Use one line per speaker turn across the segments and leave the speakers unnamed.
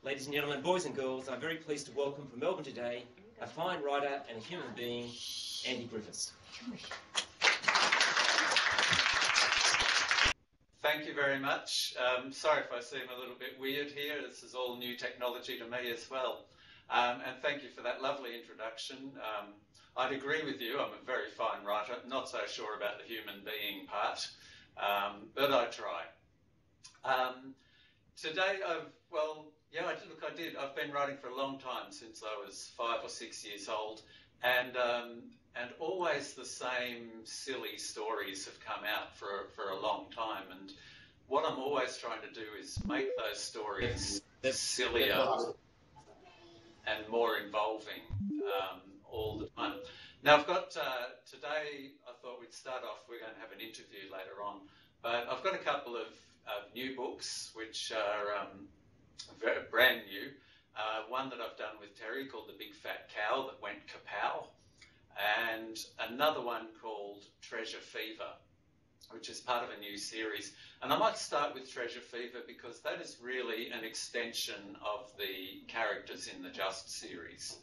Ladies and gentlemen, boys and girls, I'm very pleased to welcome from Melbourne today a fine writer and a human being, Andy Griffiths.
Thank you very much. Sorry if I seem a little bit weird here. This is all new technology to me as well. And thank you for that lovely introduction. I'd agree with you. I'm a very fine writer. Not so sure about the human being part, but I try. Today, I did. I've been writing for a long time, since I was 5 or 6 years old, and always the same silly stories have come out for a long time. And what I'm always trying to do is make those stories sillier and more involving all the time. Now I've got, today I thought we'd start off, we're going to have an interview later on, but I've got a couple of new books which are very brand new. One that I've done with Terry called The Big Fat Cow That Went Kapow, and another one called Treasure Fever, which is part of a new series. And I might start with Treasure Fever because that is really an extension of the characters in the Just series.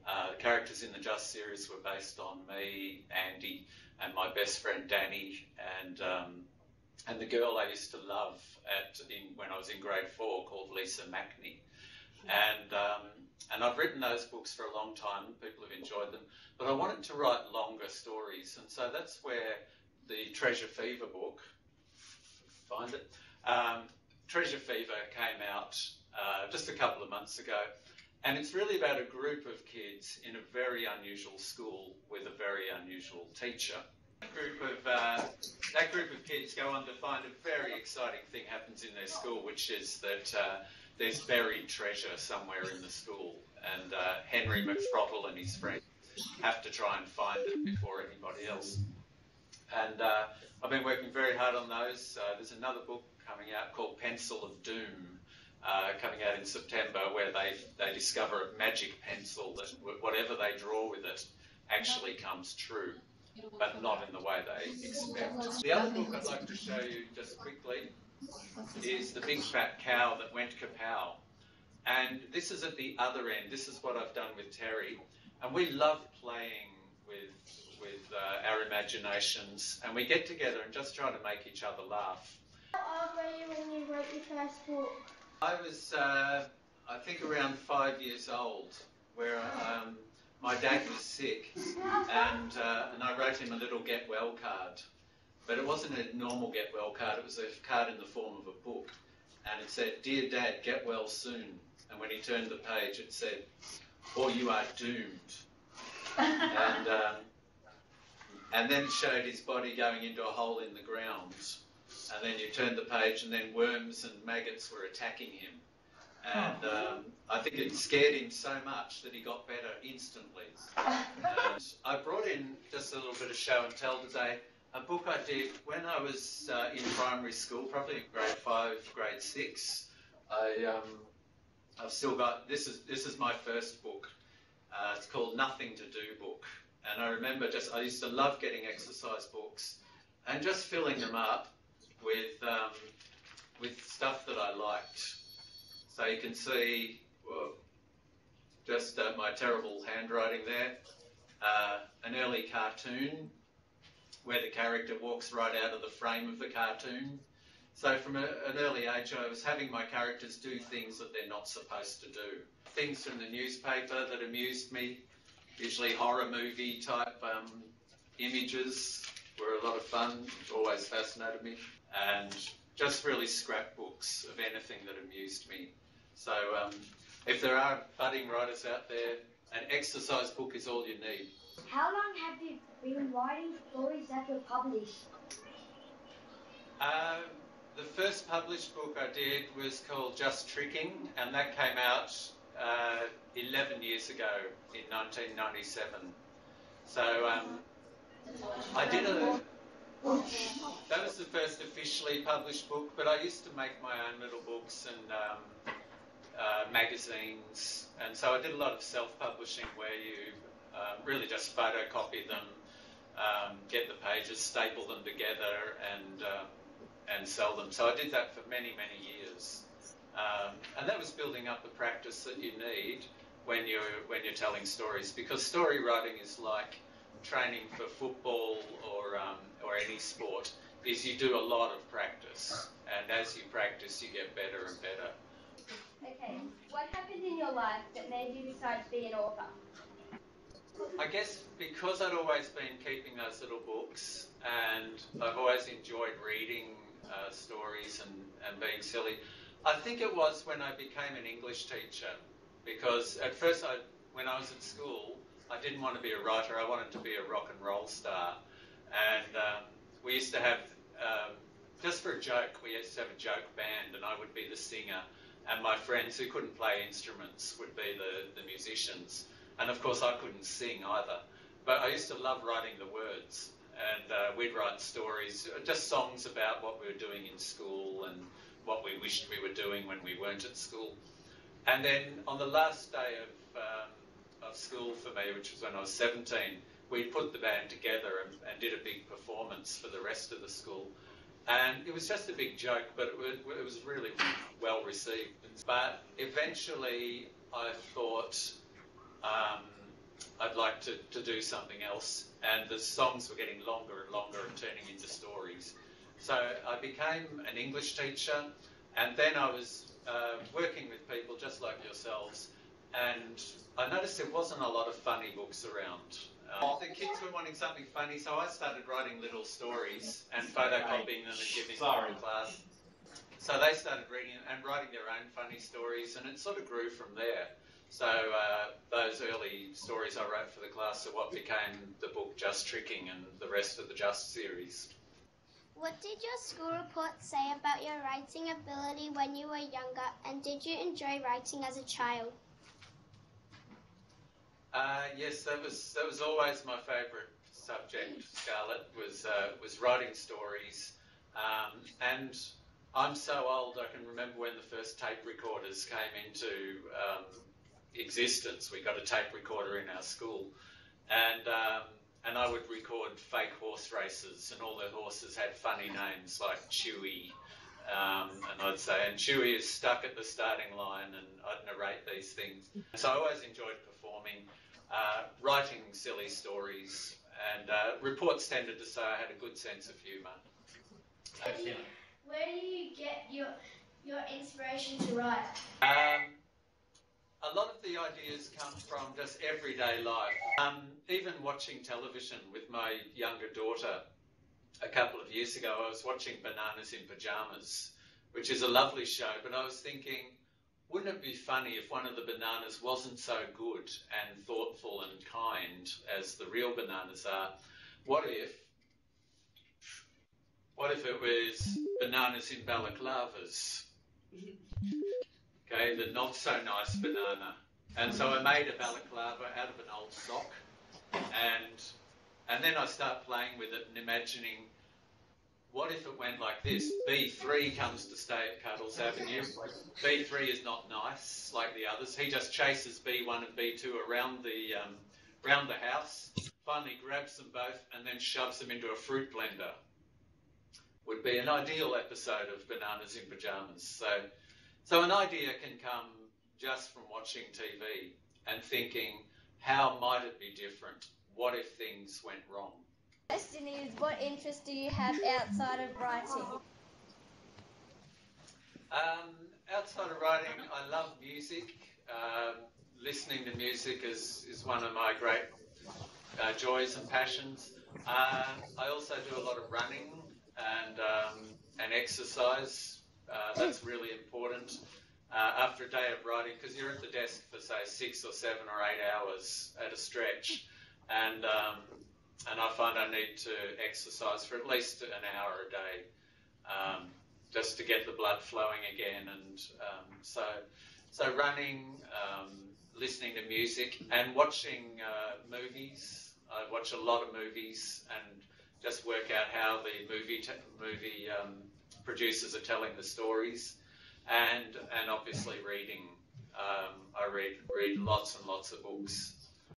The characters in the Just series were based on me, Andy, and my best friend Danny, and the girl I used to love when I was in grade 4 called Lisa Mackney. And I've written those books for a long time. People have enjoyed them, but I wanted to write longer stories, and so that's where the Treasure Fever book, find it, Treasure Fever came out just a couple of months ago. And it's really about a group of kids in a very unusual school with a very unusual teacher. That group of kids go on to find a very exciting thing happens in their school, which is that there's buried treasure somewhere in the school, and Henry McThrottle and his friends have to try and find it before anybody else. And I've been working very hard on those. There's another book coming out called Pencil of Doom, coming out in September, where they discover a magic pencil that whatever they draw with it actually comes true, but not in the way they expect. The other book I'd like to show you just quickly is The Big Fat Cow That Went Kapow. And this is at the other end. This is what I've done with Terry. And we love playing with our imaginations, and we get together and just try to make each other laugh.
How old were you when you wrote your first book?
I was, I think, around 5 years old, where my dad was sick, and I wrote him a little get well card. But it wasn't a normal get well card, it was a card in the form of a book. And it said, "Dear Dad, get well soon." And when he turned the page, it said, "Or you are doomed." And then it showed his body going into a hole in the ground. And then you turned the page, and then worms and maggots were attacking him. And I think it scared him so much that he got better instantly. And I brought in, just a little bit of show and tell today, a book I did when I was in primary school, probably in grade 5, grade 6. I've still got, this is my first book. It's called Nothing to Do book. And I remember I used to love getting exercise books and just filling them up with stuff that I liked. So you can see, well, just my terrible handwriting there, an early cartoon where the character walks right out of the frame of the cartoon. So from an early age, I was having my characters do things that they're not supposed to do. Things from the newspaper that amused me, usually horror movie type images were a lot of fun, always fascinated me, and just really scrapbooks of anything that amused me. So if there are budding writers out there, an exercise book is all you need.
How long have you been writing stories that were published?
The first published book I did was called Just Tricking, and that came out 11 years ago in 1997. So I did that was the first officially published book, but I used to make my own little books and magazines, and so I did a lot of self-publishing where you really just photocopy them, get the pages, staple them together, and sell them. So I did that for many, many years. And that was building up the practice that you need when you're telling stories, because story writing is like training for football or any sport. Is you do a lot of practice, and as you practice, you get better and better.
Okay, what happened in your life that made you decide to be an author?
I guess because I'd always been keeping those little books, and I've always enjoyed reading stories and being silly. I think it was when I became an English teacher, because at first when I was at school, I didn't want to be a writer, I wanted to be a rock and roll star. And we used to have, just for a joke, we used to have a joke band, and I would be the singer, and my friends who couldn't play instruments would be the musicians. And of course I couldn't sing either. But I used to love writing the words, and we'd write stories, just songs about what we were doing in school and what we wished we were doing when we weren't at school. And then on the last day of school for me, which was when I was 17, we put the band together and did a big performance for the rest of the school. And it was just a big joke, but it was really well received. But eventually I thought I'd like to do something else, and the songs were getting longer and longer and turning into stories. So I became an English teacher, and then I was working with people just like yourselves, and I noticed there wasn't a lot of funny books around. The kids were wanting something funny, so I started writing little stories and photocopying them and giving them to class. So they started reading and writing their own funny stories, and it sort of grew from there. So those early stories I wrote for the class are what became the book Just Tricking and the rest of the Just series.
What did your school report say about your writing ability when you were younger, and did you enjoy writing as a child?
Yes, that was always my favourite subject, Scarlett, was writing stories. And I'm so old, I can remember when the first tape recorders came into existence. We got a tape recorder in our school, and I would record fake horse races, and all the horses had funny names like Chewy, and I'd say, and Chewy is stuck at the starting line, and I'd narrate these things. So I always enjoyed performing, writing silly stories, and reports tended to say I had a good sense of humour.
Where do you get your inspiration to write?
A lot of the ideas come from just everyday life. Even watching television with my younger daughter a couple of years ago, I was watching Bananas in Pyjamas, which is a lovely show, but I was thinking, wouldn't it be funny if one of the bananas wasn't so good and thoughtful and kind as the real bananas are? What if it was bananas in balaclavas? Okay, the not so nice banana. And so I made a balaclava out of an old sock, and then I start playing with it and imagining, what if it went like this? B3 comes to stay at Cuddles Avenue. B3 is not nice like the others. He just chases B1 and B2 around the house, finally grabs them both and then shoves them into a fruit blender. Would be an ideal episode of Bananas in Pyjamas. So an idea can come just from watching TV and thinking, how might it be different? What if things went wrong?
The question is, what interest do you have outside of writing?
Outside of writing, I love music. Listening to music is one of my great joys and passions. I also do a lot of running and exercise. That's really important. After a day of writing, because you're at the desk for say 6 or 7 or 8 hours at a stretch, and I find I need to exercise for at least an hour a day, just to get the blood flowing again. And so running, listening to music, and watching movies. I watch a lot of movies and just work out how the movie producers are telling the stories, and obviously reading. I read lots and lots of books.